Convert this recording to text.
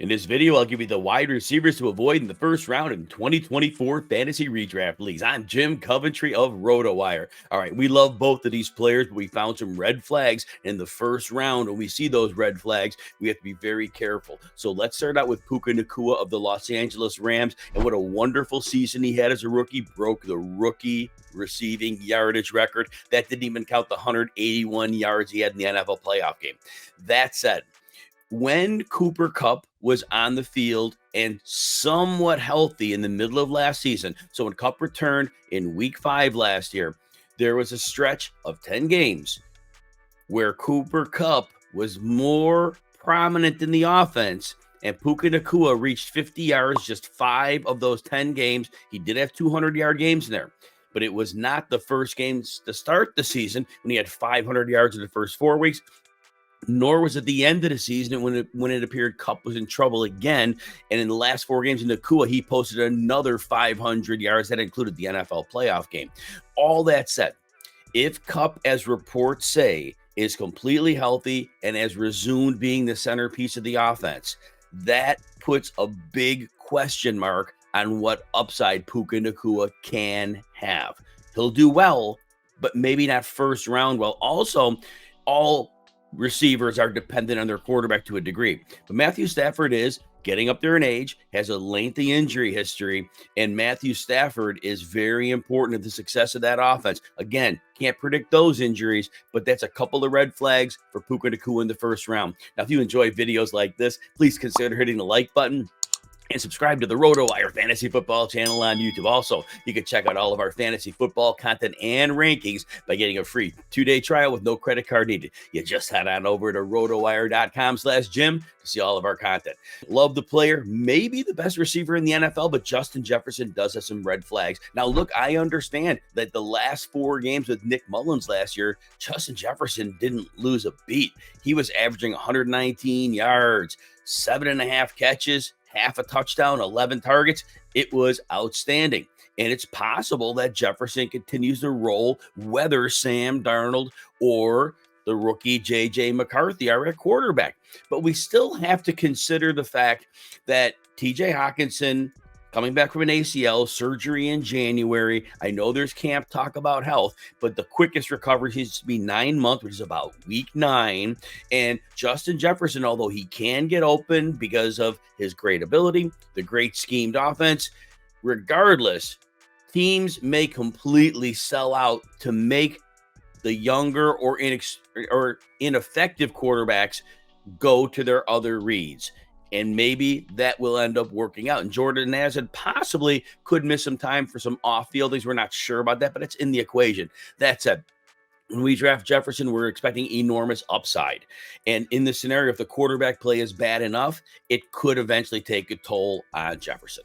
In this video, I'll give you the wide receivers to avoid in the first round in 2024 fantasy redraft leagues. I'm Jim Coventry of RotoWire. All right, we love both of these players, but we found some red flags in the first round. When we see those red flags, we have to be very careful. So let's start out with Puka Nakua of the Los Angeles Rams. And what a wonderful season he had as a rookie. Broke the rookie receiving yardage record. That didn't even count the 181 yards he had in the NFL playoff game. That said, when Cooper Kupp was on the field and somewhat healthy in the middle of last season, so when Kupp returned in week 5 last year, there was a stretch of 10 games where Cooper Kupp was more prominent in the offense, and Puka Nakua reached 50 yards just 5 of those 10 games. He did have 200-yard games in there, but it was not the first games to start the season when he had 500 yards in the first 4 weeks. Nor was it the end of the season when it appeared Kupp was in trouble again. And in the last 4 games in Nakua, he posted another 500 yards. That included the NFL playoff game. All that said, if Kupp, as reports say, is completely healthy and has resumed being the centerpiece of the offense, that puts a big question mark on what upside Puka Nakua can have. He'll do well, but maybe not first round well. Also, all receivers are dependent on their quarterback to a degree. But Matthew Stafford is getting up there in age, has a lengthy injury history, and Matthew Stafford is very important to the success of that offense. Again, can't predict those injuries, but that's a couple of red flags for Puka Nakua in the first round. Now, if you enjoy videos like this, please consider hitting the like button and subscribe to the RotoWire Fantasy Football channel on YouTube. Also, you can check out all of our fantasy football content and rankings by getting a free 2-day trial with no credit card needed. You just head on over to rotowire.com/Jim to see all of our content. Love the player, maybe the best receiver in the NFL, but Justin Jefferson does have some red flags. Now, look, I understand that the last 4 games with Nick Mullins last year, Justin Jefferson didn't lose a beat. He was averaging 119 yards, 7.5 catches, half a touchdown, 11 targets. It was outstanding. And it's possible that Jefferson continues to roll, whether Sam Darnold or the rookie J.J. McCarthy are at quarterback. But we still have to consider the fact that T.J. Hockenson, coming back from an ACL surgery in January. I know there's camp talk about health, but the quickest recovery seems to be 9 months, which is about week 9. And Justin Jefferson, although he can get open because of his great ability, the great schemed offense, regardless, teams may completely sell out to make the younger or ineffective quarterbacks go to their other reads. And maybe that will end up working out. And Jordan Nazard possibly could miss some time for some off-field things. We're not sure about that, but it's in the equation. That said, when we draft Jefferson, we're expecting enormous upside. And in this scenario, if the quarterback play is bad enough, it could eventually take a toll on Jefferson.